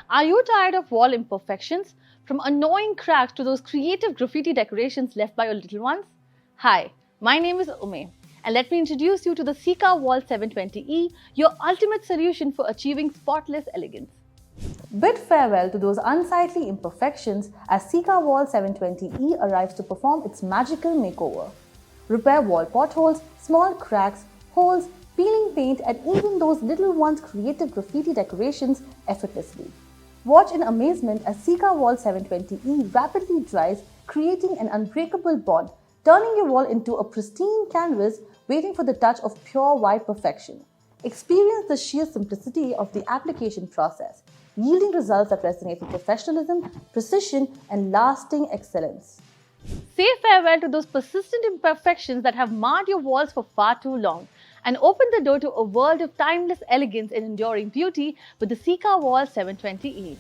Are you tired of wall imperfections? From annoying cracks to those creative graffiti decorations left by your little ones? Hi, my name is Ume, and let me introduce you to the SikaWall-720 E, your ultimate solution for achieving spotless elegance. Bid farewell to those unsightly imperfections as SikaWall-720 E arrives to perform its magical makeover. Repair wall potholes, small cracks, holes, peeling paint, and even those little ones' creative graffiti decorations effortlessly. Watch in amazement as SikaWall-720 E rapidly dries, creating an unbreakable bond, turning your wall into a pristine canvas waiting for the touch of pure white perfection. Experience the sheer simplicity of the application process, yielding results that resonate with professionalism, precision, and lasting excellence. Say farewell to those persistent imperfections that have marred your walls for far too long, and open the door to a world of timeless elegance and enduring beauty with the SikaWall-720 E.